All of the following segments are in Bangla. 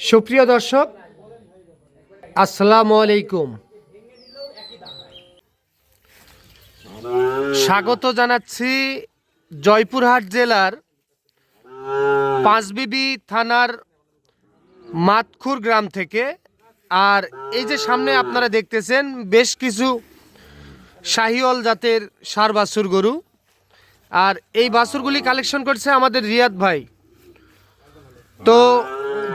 সুপ্রিয় দর্শক, আসসালামু আলাইকুম। স্বাগত জানাচ্ছি জয়পুরহাট জেলার পাঁচবিবি থানার মাতখুর গ্রাম থেকে। আর এই যে সামনে আপনারা দেখতেছেন বেশ কিছু শাহিওয়াল জাতের ষাঁড় বাছুর গরু, আর এই বাছুরগুলি কালেকশন করছে আমাদের রিয়াদ ভাই। তো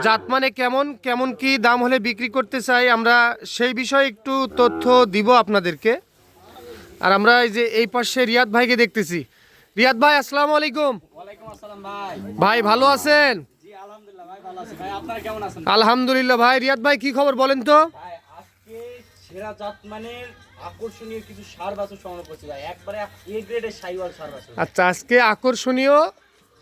জাত মানে কেমন কেমন কি দাম হলে বিক্রি করতে চাই, আমরা সেই বিষয়ে একটু তথ্য দিব আপনাদেরকে। আর আমরা এই যে এই পাশে রিয়াদ ভাইকে দেখতেছি। রিয়াদ ভাই, আসসালামু আলাইকুম। ওয়ালাইকুম আসসালাম ভাই। ভাই ভালো আছেন? জি আলহামদুলিল্লাহ ভাই, ভালো আছি ভাই। আপনারা কেমন আছেন? আলহামদুলিল্লাহ ভাই। রিয়াদ ভাই কি খবর বলেন তো? ভাই আজকে সেরা জাতমানের আকর্ষণীয় কিছু ষাঁড় বাছুর সংগ্রহ করছি ভাই, একবারে এ গ্রেডের শাহিওয়াল ষাঁড় বাছুর। আচ্ছা, আজকে আকর্ষণীয়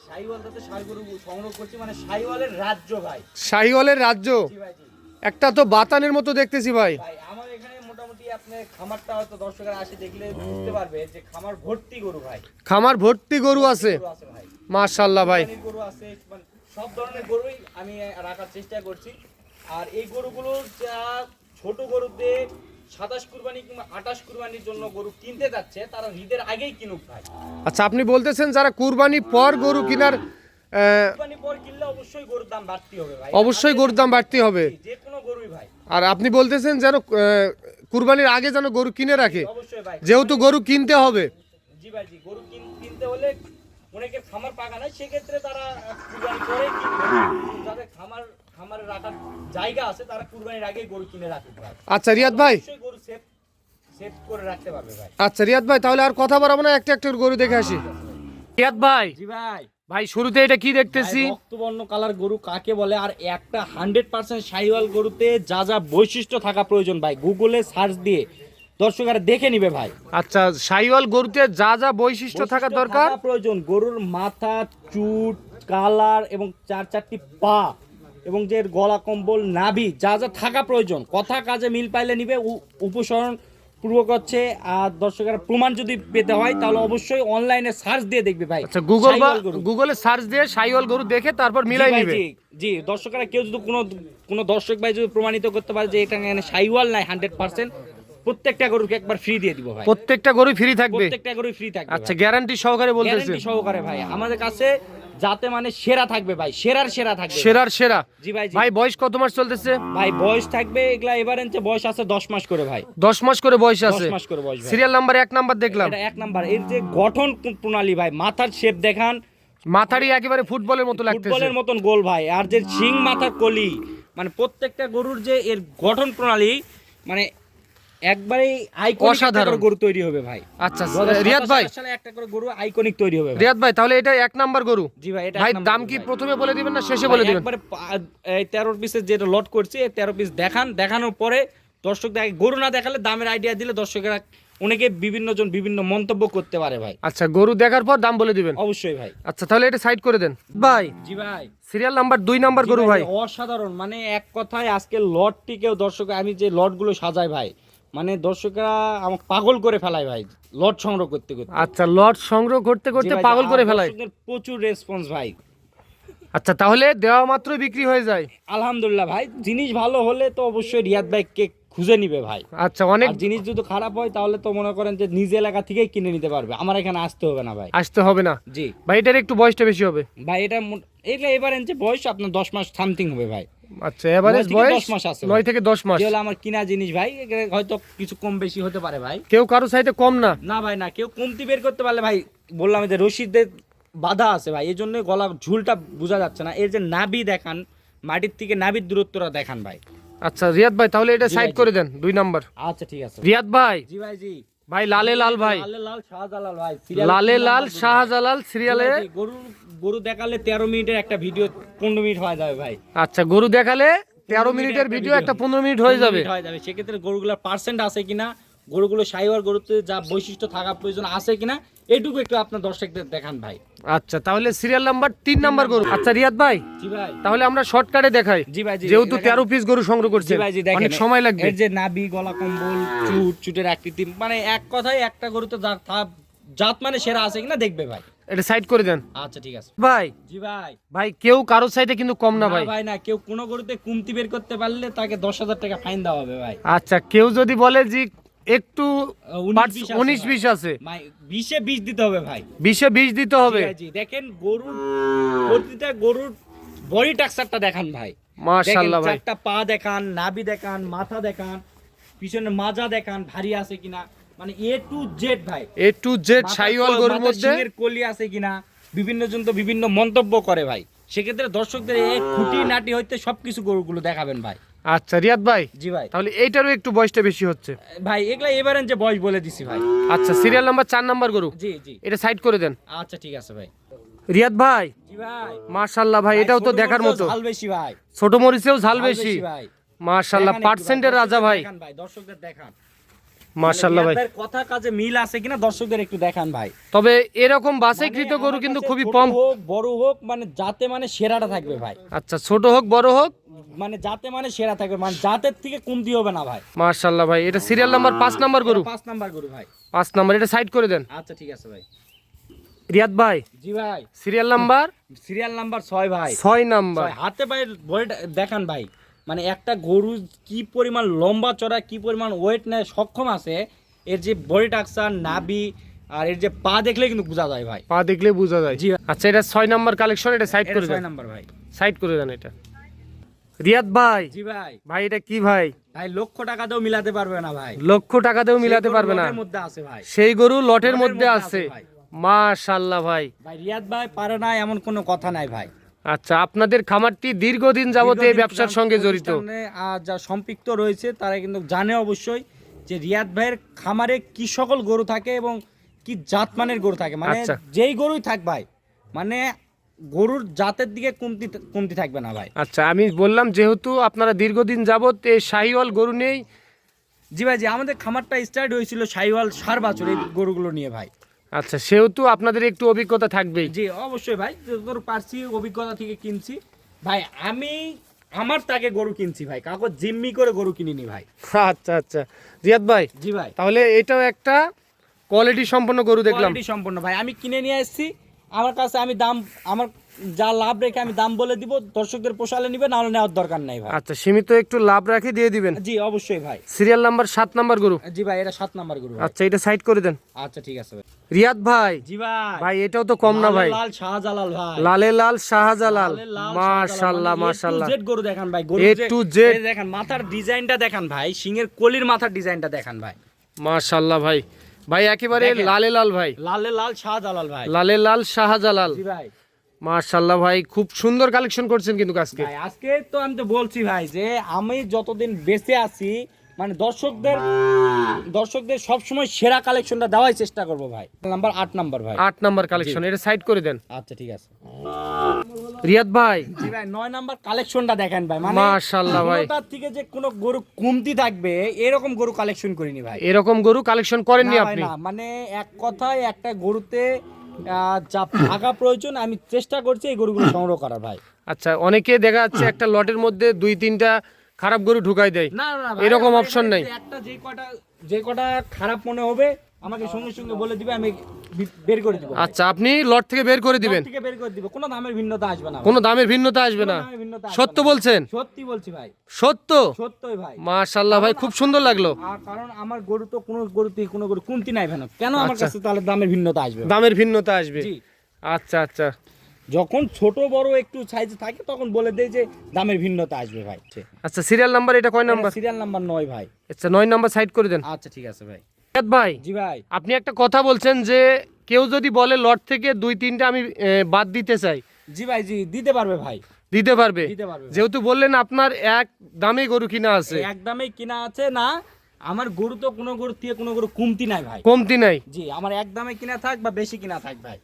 শাহিওয়াল জাতের ষাঁড় গরু সংগ্রহ করছি, মানে শাহিওয়ালের রাজ্য ভাই। শাহিওয়ালের রাজ্য। জি ভাই জি। একটা তো বাতানের মতো দেখতেছি ভাই। ভাই আমার এখানে মোটামুটি আপনার খামারটা হয়তো দর্শকরা আসে দেখলে বুঝতে পারবে যে খামার ভর্তি গরু ভাই। খামার ভর্তি গরু আছে, গরু আছে ভাই, মাশাআল্লাহ ভাই। কোরবানির গরু আছে, মানে সব ধরনের গরুই আমি রাখার চেষ্টা করছি। আর এই গরুগুলো যা ছোট গরুতে 27 কুরবানি কিংবা 28 কুরবানির জন্য গরু কিনতে যাচ্ছে, তারা ঈদের আগেই কিনুক ভাই। আচ্ছা, আপনি বলতেছেন যারা কুরবানি পর গরু কেনার কুরবানি পর কিনলে অবশ্যই গরুর দাম বাড়তি হবে ভাই, অবশ্যই গরুর দাম বাড়তি হবে। যে কোনো গরুই ভাই। আর আপনি বলতেছেন যেন কুরবানির আগে যেন গরু কিনে রাখে, অবশ্যই ভাই, যেহেতু গরু কিনতে হবে। জি ভাই জি। গরু কিনতে হলে অনেকে খামার পাকা নাই, সেক্ষেত্রে তারা কুরবানি করে কিনবে। যাদের খামারে রাখার জায়গা আছে তারা কুরবানির আগেই গরু কিনে রাখবে ভাই। আচ্ছা রিয়াদ ভাই, অবশ্যই গরু সেভ করে রাখতে পারবে ভাই। আচ্ছা রিয়াদ ভাই, তাহলে আর কথা বাড়াবো না, একটা একটা গরু দেখে আসি। রিয়াদ ভাই, জি ভাই। ভাই শুরুতে এটা কি দেখতেছি? রক্তবর্ণ কালার গরু কাকে বলে, আর একটা 100% শাহিওয়াল গরুতে যা যা বৈশিষ্ট্য থাকা প্রয়োজন ভাই, গুগলে সার্চ দিয়ে দর্শকরা দেখে নিবে ভাই। আচ্ছা, শাহিওয়াল গরুতে যা যা বৈশিষ্ট্য থাকা দরকার প্রয়োজন, গরুর মাথা, চুট, কালার এবং চারটি পা এবং যে গলা কম্বল, নাভি, যা যা থাকা প্রয়োজন, কথা কাজে মিল পাইলে নিবে। উপসরণ পূর্বক হচ্ছে। আর দর্শকেরা প্রমাণ যদি পেতে হয় তাহলে অবশ্যই অনলাইনে সার্চ দিয়ে দেখবে ভাই। আচ্ছা, গুগলে সার্চ দিয়ে শাহিওয়াল গরু দেখে তারপর মিলাই নিবে। জি দর্শকরা কেউ যদি কোনো দর্শক ভাই যদি প্রমাণিত করতে পারে যে এখানে শাহিওয়াল নাই 100%, প্রত্যেকটা গরুকে একবার ফ্রি দিয়ে দিব ভাই। প্রত্যেকটা গরু ফ্রি থাকবে? প্রত্যেকটা গরু ফ্রি থাকবে। আচ্ছা, গ্যারান্টি সহকারে বলতেছেন? গ্যারান্টি সহকারে ভাই। আমাদের কাছে যাতে মানে সেরা থাকবে ভাই, সেরার সেরা থাকবে। সেরার সেরা। জি ভাই জি। ভাই বয়স কত মাস চলতেছে? ভাই বয়স থাকবে এগুলা এভারেজে বয়স আছে 10 মাস করে ভাই। 10 মাস করে বয়স আছে? 10 মাস করে বয়স ভাই। সিরিয়াল নাম্বার 1 নাম্বার দেখলাম। এটা 1 নাম্বার। এর যে গঠন প্রণালী ভাই, মাথার শেপ দেখান, মাথারই একেবারে ফুটবলের মতো লাগতেছে, ফুটবলের মতন গোল ভাই। আর যে শিং মাথার কলি, মানে প্রত্যেকটা গরুর যে এর গঠন প্রণালী, মানে একবারেই আইকনিক একটা গরু তৈরি হবে ভাই। আচ্ছা রিয়াদ ভাই, আসলে একটা করে গরু আইকনিক তৈরি হবে রিয়াদ ভাই, তাহলে এটা 1 নাম্বার গরু। জি ভাই, এটা ভাই দাম কি প্রথমে বলে দিবেন না শেষে বলে দিবেন? একবারে এই 13 পিসের যেটা লট করছি, এই 13 পিস দেখানোর পরে দর্শক দেখে, গরু না দেখালে দামের আইডিয়া দিলে দর্শকেরা অনেকে বিভিন্ন মন্তব্য করতে পারে ভাই। আচ্ছা, গরু দেখার পর দাম বলে দিবেন? অবশ্যই ভাই। আচ্ছা, তাহলে এটা সাইড করে দেন ভাই। জি ভাই। সিরিয়াল নাম্বার 2 নাম্বার গরু ভাই। অসাধারণ, মানে এক কথায় আজকে লটটিকেও দর্শক, আমি যে লটগুলো সাজাই ভাই, মানে দর্শকরা আমাকে পাগল করে ফেলায় ভাই লট সংগ্রহ করতে করতে। আচ্ছা, লট সংগ্রহ করতে করতে পাগল করে ফেলায়? প্রচুর রেসপন্স ভাই। আচ্ছা, তাহলে দেওয়া মাত্রই বিক্রি হয়ে যায়? আলহামদুলিল্লাহ ভাই। জিনিস ভালো হলে তো অবশ্যই রিয়াদ ভাইকে খুঁজে নিবে ভাই। আচ্ছা, অনেক জিনিস যদি খারাপ হয় তাহলে তো মনে করেন যে নিজ এলাকা থেকেই কিনে নিতে পারবে, আমার এখানে আসতে হবে না ভাই। আসতে হবে না? জি ভাই, এটার একটু বয়সটা বেশি হবে ভাই। এটা এবারেন যে বয়স আপনার 10 মাস সামথিং হবে ভাই। আচ্ছা, এভারেজ বয়স 10 মাস আছে। 9 থেকে 10 মাস। যেগুলো আমার কিনা জিনিস ভাই, হয়তো কিছু কম বেশি হতে পারে ভাই। কেউ কারো চাইতে কম না? না ভাই না, কেউ কমতি বের করতে পারলে ভাই, বললাম যে রশিদের বাধা আছে ভাই, এই জন্য গলা ঝুলটা বোঝা যাচ্ছে না। এর যে নাভি দেখান, মাটির থেকে নাভির দূরত্বটা দেখান ভাই। আচ্ছা রিয়াদ ভাই, তাহলে এটা সাইড করে দেন 2 নাম্বার। আচ্ছা ঠিক আছে রিয়াদ ভাই। জি ভাই জি। ভাই লালে লাল ভাই, লালে লাল শাহজালাল ভাই, লালে লাল শাহজালাল সিরিয়ালে। গরু দেখালে 13 মিনিটের একটা ভিডিও 15 মিনিট হয়ে যাবে ভাই। আচ্ছা, গরু দেখালে 13 মিনিটের ভিডিও একটা 15 মিনিট হয়ে যাবে। সেক্ষেত্রে গরুগুলোর পার্সেন্ট আছে কিনা, গরুগুলো শাহিওয়াল গরুতে যা বৈশিষ্ট্য থাকা প্রয়োজন আছে কিনা, এইটুকু একটু আপনার দর্শকদের দেখান ভাই। আচ্ছা, তাহলে সিরিয়াল নাম্বার 3 নাম্বার গরু। আচ্ছা রিয়াদ ভাই, জি ভাই, তাহলে আমরা শর্টকাটে দেখাই। জি ভাই জি। যেহেতু 13 পিস গরু সংগ্রহ করছে, অনেক সময় লাগবে। এর যে নাভি, গলা কম্বল, চুটের আকৃতি, মানে এক কথায় একটা গরুতে জাত মানে সেরা আছে কিনা দেখবে ভাই। এটা সাইড করে দেন। আচ্ছা ঠিক আছে ভাই জি ভাই। ভাই কেউ কারো সাইডে কিন্তু কম না ভাই। ভাই না, কেউ কোনো গরুতে কমতি বের করতে পারলে তাকে 10,000 টাকা ফাইন দেওয়া হবে ভাই। আচ্ছা কেউ যদি বলে যে একটু 19-20 আছে 20-20 দিতে হবে ভাই। 20 দিতে হবে। জি ভাই, জি দেখেন গরুর প্রতিটা গরুর বডি টাক্সারটা দেখান ভাই। মাশাআল্লাহ ভাই, চারটা পা দেখান, নাভি দেখান, মাথা দেখান, পিছনে মাজা দেখান ভারী আছে কিনা, মানে A to Z ভাই। A to Z শাইওয়াল গরুর মধ্যে সিংহের কলি আছে কিনা, বিভিন্ন জন তো বিভিন্ন মন্তব্য করে ভাই। সেক্ষেত্রে দর্শকদের এই খুঁটি নাটি হইতে সবকিছু গরুগুলো দেখাবেন ভাই। আচ্ছা রিয়াদ ভাই, জি ভাই। তাহলে এইটারও একটু বয়সটা বেশি হচ্ছে ভাই এগুলা এবারেন যে বয়স বলে দিছি ভাই। আচ্ছা সিরিয়াল নাম্বার 4 নাম্বার গরু, জি জি এটা সাইড করে দেন। আচ্ছা ঠিক আছে ভাই। রিয়াদ ভাই জি ভাই। মাশাআল্লাহ ভাই, এটাও তো দেখার মতো। ঝাল বেশি ভাই, ছোট মরিচেও ঝাল বেশি ভাই। মাশাআল্লাহ, দেখান একটু পার্সেন্টের রাজা ভাই। দেখান ভাই, দর্শকদের দেখান মাশাআল্লাহ ভাই, রিয়াদ ভাইয়ের কথা কাজে মিল আছে কিনা দর্শকদের একটু দেখান ভাই। তবে এরকম বাছাইকৃত গরু আমার কিন্তু কাছে খুবই ছোট কম। হোক বড় হোক, মানে যাতে মানে সেরাটা থাকবে ভাই। আচ্ছা ছোট হোক বড় হোক, মানে যাতে মানে সেরা থাকবে, মানে জাতের থেকে কমতি হবে না ভাই। মাশাআল্লাহ ভাই, এটা সিরিয়াল নাম্বার 5 নাম্বার গরু। 5 নাম্বার গরু ভাই। 5 নাম্বার, এটা সাইড করে দেন। আচ্ছা ঠিক আছে ভাই। রিয়াদ ভাই জি ভাই। সিরিয়াল নাম্বার সিরিয়াল নাম্বার 6 ভাই। 6 নাম্বার। হাতে ভাই বডিটা দেখান ভাই, মানে একটা গরু কি পরিমাণ লম্বা চড়া, কি পরিমাণ ওয়েট নেয় সক্ষম আছে, এর যে বডি টাকচার, নাভি আর এর যে পা দেখলে কিন্তু বোঝা যায় ভাই। পা দেখলে বোঝা যায়। জি। আচ্ছা এটা 6 নাম্বার কালেকশন, এটা সাইড করে 6 দেন। নাম্বার ভাই। সাইড করে দেন এটা। রিয়াদ ভাই জি ভাই। ভাই এটা কি ভাই? ভাই লক্ষ টাকা দিয়েও মিলাতে পারবে না ভাই। লক্ষ টাকা দিয়েও মিলাতে পারবে না। লটের মধ্যে আছে ভাই। সেই গরু লটের লটের মধ্যে মধ্যে আছে। আছে ভাই। মাশাআল্লাহ ভাই। ভাই রিয়াদ ভাই পারে না এমন কোনো কথা নাই ভাই। আচ্ছা আপনাদের খামারটি দীর্ঘদিন যাবত এই ব্যবসার সঙ্গে জড়িত। প্রতিষ্ঠানে, যা সম্পৃক্ত রয়েছে তারা কিন্তু জানে অবশ্যই যে রিয়াদ ভাইয়ের খামারে কি সকল গরু থাকে এবং কি জাতমানের গরু থাকে, মানে আচ্ছা। যেই গরুই থাক ভাই, মানে গরুর জাতের দিকে কমতি থাকবে না ভাই। আচ্ছা আমি বললাম যেহেতু আপনারা দীর্ঘদিন যাবত এই শাহিওয়াল গরু নেই। জি ভাই, যে আমাদের খামারটা স্টার্ট হয়েছিল শাহিওয়াল সার বাছুর এই গরুগুলো নিয়ে ভাই। আচ্ছা সেহেতু আপনাদের একটু অভিজ্ঞতা থাকবেই। জি অবশ্যই ভাই, যতদূর পারছি অভিজ্ঞতা থেকে কিনছি ভাই। আমি আমার তাকে গরু কিনছি ভাই, কাউকে জিম্মি করে গরু কিনিনি ভাই। আচ্ছা আচ্ছা রিয়াদ ভাই, জি ভাই। তাহলে এটাও একটা কোয়ালিটি সম্পন্ন গরু দেখলাম। কোয়ালিটি সম্পন্ন ভাই, আমি কিনে নিয়ে এসেছি। আমার কাছে আমি দাম, আমার যা লাভ রেখে আমি দাম বলে দিব, দর্শকদের পোষালে নিবে, না হলে নেওয়ার দরকার নাই ভাই। আচ্ছা সীমিত একটু লাভ রাখে দিয়ে দিবেন। জি অবশ্যই ভাই। সিরিয়াল নাম্বার 7 নাম্বার গরু। জি ভাই, এটা 7 নাম্বার গরু ভাই। আচ্ছা এটা সাইড করে দেন। আচ্ছা ঠিক আছে ভাই। রিয়াদ ভাই জি ভাই। ভাই এটাও তো কম না ভাই। লাল শাহজালাল ভাই। লালে লাল শাহজালাল। লালে লাল মাশাআল্লাহ শাহজালাল, মানে মাশাআল্লাহ। A to Z গরু দেখান ভাই। গরু A to Z। দেখেন মাথার ডিজাইনটা দেখান ভাই, সিংহের কলির মাথার ডিজাইনটা দেখান ভাই। মাশাআল্লাহ ভাই, ভাই একেবারে দেখেন। লালে লাল ভাই। লালে লাল শাহজালাল ভাই। লালে লাল শাহজালাল। জি ভাই। মাশাআল্লাহ ভাই, খুব সুন্দর কালেকশন করছেন কিন্তু আজকে। ভাই আজকে তো আমি তো বলছি ভাই যে আমি যতদিন বেঁচে আছি, মানে দর্শকদের সবসময় সেরা কালেকশনটা দেওয়ার চেষ্টা করব ভাই। নাম্বার 8 নাম্বার ভাই। 8 নাম্বার কালেকশন, এটা সাইড করে দেন। আচ্ছা ঠিক আছে। রিয়াদ ভাই জি ভাই 9 নাম্বার কালেকশনটা দেখেন ভাই, মানে মাশাআল্লাহ ভাই, কোনোটার থেকে যে কোনো গরু কমতি থাকবে এরকম গরু কালেকশন করিনি ভাই। এরকম গরু কালেকশন করেননি না ভাই, আপনি? না, মানে এক কথায় একটা গরুতে যা থাকা প্রয়োজন আমি চেষ্টা করছি এই গরুগুলো সংগ্রহ করার ভাই। আচ্ছা অনেকে দেখা যাচ্ছে একটা লটের মধ্যে 2-3টা খারাপ গরু ঢুকাই দেয়, না না ভাই, এরকম ভাই, অপশন নাই? একটা যে কটা খারাপ মনে হবে আমাকে সঙ্গে সঙ্গে বলে দিবে, আমি বের করে দিব। আচ্ছা আপনি লট থেকে বের করে দিবেন? থেকে বের করে দিব, কোনো দামের ভিন্নতা আসবে না ভাই। কোনো দামের ভিন্নতা আসবে না? কোনো দামের ভিন্নতা আসবে সত্য না। বলছেন? সত্যি বলছি ভাই, সত্য? সত্যই ভাই। মাশাআল্লাহ ভাই, খুব সুন্দর লাগলো। কারণ আমার গরু তো কোনো গরুতে কোনো গরু কমতি নাই ভাই, কেন আমার আচ্ছা। কাছে তাহলে দামের ভিন্নতা আসবে? দামের ভিন্নতা আসবে? জি। আচ্ছা আচ্ছা, যখন ছোট বড় একটু সাইজ থাকে তখন বলে দেয় যে দামের ভিন্নতা আসবে ভাই। আচ্ছা সিরিয়াল নাম্বার এটা কয় নাম্বার? সিরিয়াল নাম্বার 9 ভাই। আচ্ছা 9 নাম্বার সাইড করে দেন। আচ্ছা ঠিক আছে ভাই। রিয়াদ ভাই জি ভাই। আপনি একটা কথা বলছেন যে কেউ যদি বলে লট থেকে 2-3টা আমি বাদ দিতে চাই, জি ভাই, জি দিতে পারবে ভাই। দিতে পারবে? দিতে পারবে ভাই। যেহেতু বললেন আপনার এক দামে গরু কিনা আছে। একদমই কিনা আছে না, আমার গরু তো কোনো গরু থেকে কোনো গরু কমতি নাই ভাই। কমতি নাই? জি, আমার একদমে কিনা থাক বা বেশি কিনা থাক ভাই,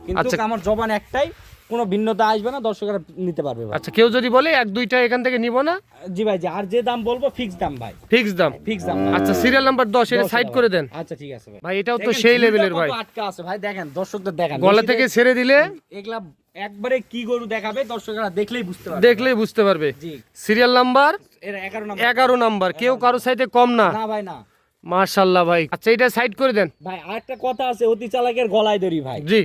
কিন্তু আচ্ছা। আমার জবান একটাই, কোনো ভিন্নতা আসবে না, দর্শকরা নিতে পারবে ভাই। আচ্ছা কেউ যদি বলে 1-2টা এখান থেকে নিব না? জি ভাই, জি, আর যে দাম বলবো ফিক্স দাম ভাই, ফিক্স দাম? ফিক্স দাম ভাই। আচ্ছা সিরিয়াল নাম্বার 10 এটা 10 সাইড টাকা করে ভাই। দেন। আচ্ছা ঠিক আছে ভাই। ভাই এটাও তো দেখেন সেই ঝুলটা লেভেলের কত ভাই, আটকা আছে ভাই, দেখেন দর্শকদের দেখেন। গলা বেশি থেকে ছেড়ে দিলে এগুলা একবারে কি গরু দেখাবে দর্শকরা দেখলেই বুঝতে পারবে। দেখলেই বুঝতে পারবে। জি। সিরিয়াল নাম্বার এর 11 নাম্বার। 11 নাম্বার, কেউ কারো সাইডে কম না? না ভাই না। মাশাআল্লাহ ভাই। আচ্ছা এটা সাইড করে দেন। ভাই আরেকটা কথা আছে, অতি চালাকের গলায় দড়ি ভাই। জি।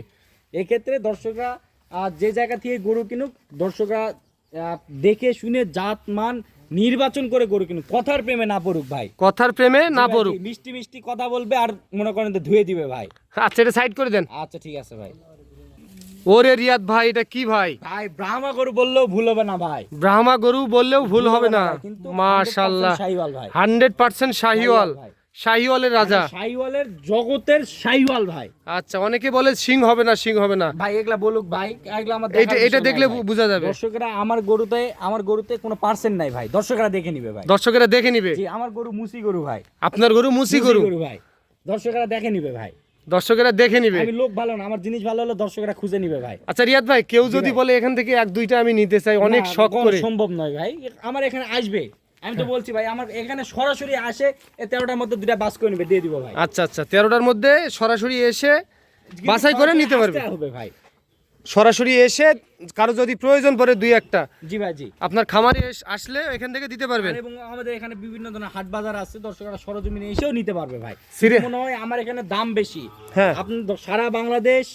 এক্ষেত্রে দর্শকরা যে জায়গা থেকে গরু কিনুক, দর্শকরা দেখে শুনে জাত মান নির্বাচন করে গরু কিনুক, কথার প্রেমে না পড়ুক ভাই, কথার প্রেমে না পড়ুক। মিষ্টি মিষ্টি কথা বলবে আর মনে করেন তো ধুয়ে দিবে ভাই। আচ্ছা, এটা সাইড করে দেন। আচ্ছা ঠিক আছে ভাই। ওরে রিয়াদ ভাই, এটা কি ভাই? ভাই ব্রাহ্মা গরু বললেও ভুল হবে না ভাই, ব্রাহ্মা গরু বললেও ভুল হবে না। কিন্তু মাশাআল্লাহ, 100% শাহিওয়াল ভাই, 100% শাহিওয়াল, ভাই। শাহিওয়ালের রাজা, শাহিওয়ালের জগতের শাহিওয়াল ভাই। আচ্ছা, অনেকে বলে সিং হবে না, সিং হবে না। ভাই এগুলা বলুক ভাই, এগুলা আমার এটা দেখলে বোঝা যাবে। দর্শকরা আমার গরুতে কোনো পার্সেন্ট নাই ভাই, দর্শকরা দেখে নিবে ভাই, দর্শকেরা দেখে নিবে। জি আমার গরু মুসি গরু ভাই, আপনার গরু মুসি গরু ভাই, দর্শকরা দেখে নিবে ভাই, দর্শকেরা দেখে নিবে। আমি লোক ভালো না, আমার জিনিস ভালো হলে দর্শকরা খুঁজে নিবে ভাই। আচ্ছা রিয়াদ ভাই, কেউ যদি বলে এখান থেকে এক দুইটা আমি নিতে চাই অনেক না, শখ কোনো করে, সম্ভব নয় ভাই, আমার এখানে আসবে, আমি তো বলছি ভাই আমার এখানে সরাসরি আসে, 13টার মধ্যে দুটা বাস করে নিবে, দিয়ে দিব ভাই। আচ্ছা আচ্ছা, 13টার মধ্যে সরাসরি এসে বাছাই করে নিতে পারবে। আসতে হবে ভাই, সরাসরি এসে কারো যদি প্রয়োজন পড়ে দুই একটা, জি ভাই জি, আপনার খামারে আসলে এখান থেকে দিতে পারবেন। এবং আমাদের এখানে বিভিন্ন ধরনের হাট বাজার আছে, দর্শকরা সরজমিনে এসেও নিতে পারবে ভাই। সিরে- মনে হয় আমার এখানে দাম বেশি, হ্যাঁ। আপনি সারা বাংলাদেশ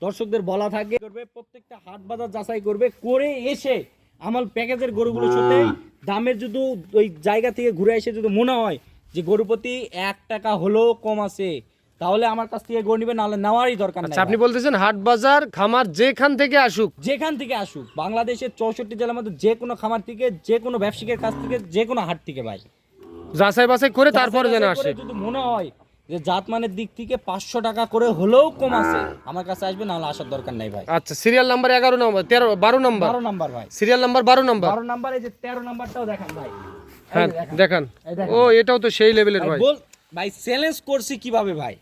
দর্শকদের বলা থাকে করবে, প্রত্যেকটা হাট বাজার যাচাই করবে, করে এসে আমার প্যাকেজের গরুগুলোর সাথে দামের যদি ওই জায়গা থেকে ঘুরে এসে যদি মনে হয় যে গরু প্রতি 1 টাকা হলেও কম আছে, তাহলে আমার কাছ থেকে গরু নিবে, নাহলে নেওয়ারই দরকার নাই। আচ্ছা, আপনি বলতেছেন হাট বাজার খামার যেখান থেকে আসুক, যেখান থেকে আসুক, বাংলাদেশের 64 জেলার মধ্যে যে কোনো খামার থেকে, যে কোনো ব্যবসায়ীর কাছ থেকে, যে কোনো হাট থেকে ভাই যাচাই বাছাই করে তারপরে যেন যাচাই আসে। করে যদি মনে হয় যে জাতমানের দিক থেকে 500 টাকা করে হলেও কম আছে, আমার কাছে আসবে, নাহলে আসার দরকার নাই ভাই। আচ্ছা, সিরিয়াল নাম্বার 11 নম্বর, 13, 12 নম্বর, 12 নাম্বার ভাই, সিরিয়াল নাম্বার 12 নম্বর। 12 নাম্বার, এই যে 13 নাম্বারটাও দেখান ভাই, হ্যাঁ দেখান। এই দেখেন। ও, এটাও তো সেই লেভেলের ভাই। ভাই চ্যালেঞ্জ করছি কিভাবে ভাই,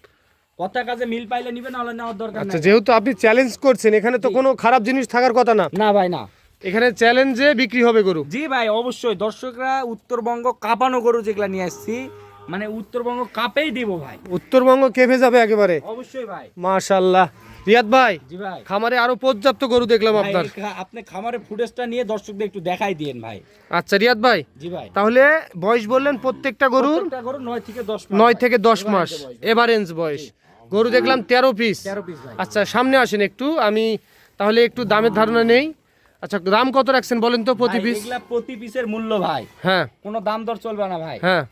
কথা কাজে মিল পাইলে নিবে, নাহলে নেওয়ার দরকার আচ্ছা, নাই। যেহেতু আপনি চ্যালেঞ্জ করছেন, এখানে তো কোনো খারাপ জিনিস থাকার কথা না, না ভাই না, এখানে চ্যালেঞ্জে বিক্রি হবে গরু। জি ভাই অবশ্যই, দর্শকরা উত্তরবঙ্গ কাঁপানো গরু যেগুলা নিয়ে আসছি, মানে উত্তরবঙ্গ কাপেই দিব ভাই, উত্তরবঙ্গ কেঁপে যাবে একেবারে। অবশ্যই ভাই। মাশাআল্লাহ। রিয়াদ ভাই, জি ভাই, খামারে আরো পর্যাপ্ত গরু দেখলাম ভাই, আপনার। আপনি খামারের ফুটেজটা নিয়ে দর্শকদের একটু দেখাই দিয়েন ভাই। আচ্ছা রিয়াদ ভাই, জি ভাই, তাহলে বয়স বললেন প্রত্যেকটা গরুর প্রত্যেকটা গরু 9 থেকে 10 মাস, 9 থেকে 10 মাস এভারেজ বয়স। গরু দেখলাম 13 পিস। 13 পিস ভাই। আচ্ছা, সামনে আসেন একটু, আমি তাহলে একটু দামের ধারণা নেই। আচ্ছা, দাম কত রাখছেন বলেন তো প্রতি ভাই, পিস? এগুলা প্রতি পিসের মূল্য ভাই হ্যাঁ কোনো দাম দর চলবে না ভাই। হ্যাঁ,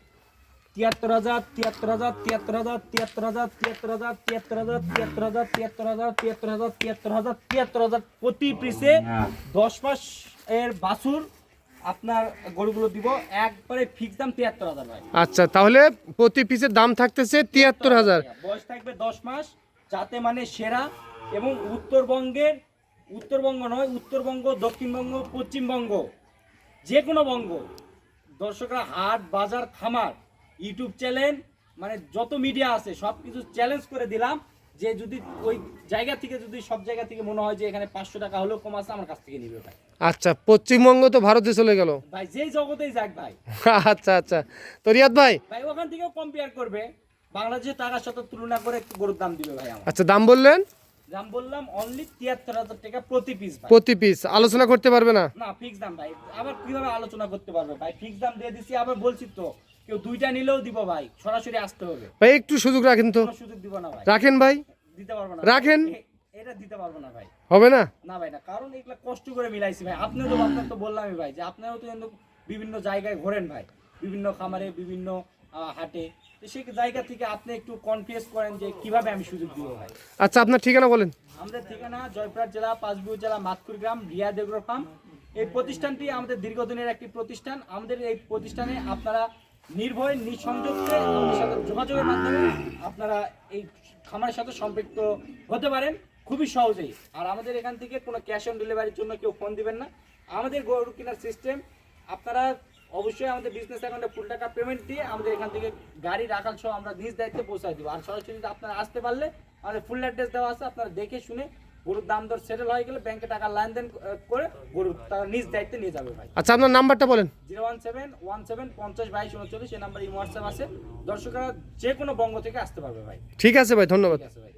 73,000 73,000 73,000 73,000 73,000 73,000 73,000 73,000 73,000 73,000 73,000 প্রতি পিসে 10 মাস এর বাছুর আপনার গরুগুলো দিব, একবারে ফিক্স দাম 73,000 ভাই। আচ্ছা, তাহলে প্রতি পিসের দাম থাকতেছে 73,000। বয়স থাকবে 10 মাস, যাতে মানে সেরা, এবং উত্তরবঙ্গ নয়, উত্তরবঙ্গ, দক্ষিণবঙ্গ, পশ্চিমবঙ্গ, যে কোনো বঙ্গ, দর্শকরা হাট বাজার খামার ইউটিউব চ্যানেল, মানে যত মিডিয়া আছে সব কিছু চ্যালেঞ্জ করে দিলাম, যে যদি ওই জায়গা থেকে, যদি সব জায়গা থেকে মনে হয় যে এখানে 500 টাকা হলেও কম আছে, আমার কাছ থেকে নিবে ভাই। আচ্ছা, পশ্চিমবঙ্গ তো ভারতে চলে গেল। ভাই যেই জগতেই যাক ভাই, আচ্ছা আচ্ছা, তো রিয়াদ ভাই, ভাই ওখান থেকেও কম্পেয়ার করবে, বাংলাদেশের টাকার সাথে তুলনা করে একটু গরুর দাম দিবে ভাই আমার। আচ্ছা, দাম বললেন? দাম বললাম অনলি 73,000 টাকা প্রতি পিস ভাই। প্রতি পিস আলোচনা করতে পারবে না? না ফিক্স দাম ভাই, আবার কিভাবে আলোচনা করতে পারবে ভাই, ফিক্স দাম দিয়ে দিছি, আবার বলছি তো কেউ দুইটা নিলেও দিব ভাই, সরাসরি আসতে হবে, ভাই একটু সুযোগ রাখেন তো। কোনো সুযোগ দিব না ভাই, রাখেন ভাই, দিতে পারবো না, রাখেন। এটা দিতে পারবো না ভাই, হবে না? না ভাই না, কারণ এগুলা কষ্ট করে মিলাইছি ভাই, আপনার তো বললামই ভাই যে আপনারাও তো কিন্তু বিভিন্ন জায়গায় ঘোরেন ভাই, বিভিন্ন খামারে, বিভিন্ন হাটে, তো সেই জায়গা থেকে আপনি একটু কনফিউজ করেন যে কিভাবে আমি সুযোগ দিব ভাই। আচ্ছা, আপনার ঠিকানা বলেন। আমাদের ঠিকানা জয়পুরহাট জেলা, পাঁচবিউ জেলা, মাতকুর গ্রাম, রিয়া এগ্রো ফার্ম। এই প্রতিষ্ঠানটি আমাদের দীর্ঘদিনের একটি প্রতিষ্ঠান। আমাদের এই প্রতিষ্ঠানে আপনারা নির্ভয়ে নিঃসংযোগে আমাদের সাথে যোগাযোগের মাধ্যমে আপনারা এই খামারের সাথে সম্পৃক্ত হতে পারেন খুবই সহজেই। আর আমাদের এখান থেকে কোনো ক্যাশ অন ডেলিভারির জন্য কেউ ফোন দিবেন না। আমাদের গরু কেনার সিস্টেম, আপনারা অবশ্যই আমাদের বিজনেস অ্যাকাউন্টে ফুল টাকা পেমেন্ট দিয়ে আমাদের এখান থেকে গাড়ি রাখাল সহ আমরা নিজ দায়িত্বে পৌঁছায় দিব। আর সরাসরি আপনারা আসতে পারলে আমাদের ফুল অ্যাড্রেস দেওয়া আছে, আপনারা দেখে শুনে গরুর দাম দর সেটেল হয়ে গেলে ব্যাংকে টাকা লেনদেন করে গরু তারা নিজ দায়িত্বে নিয়ে যাবে ভাই। আচ্ছা, আপনার নাম্বারটা বলেন। 01717502239, এই নাম্বার এই হোয়াটসঅ্যাপ আছে, দর্শকরা যে কোনো বঙ্গ থেকে আসতে পারবে ভাই। ঠিক আছে ভাই, ধন্যবাদ। ঠিক আছে ভাই।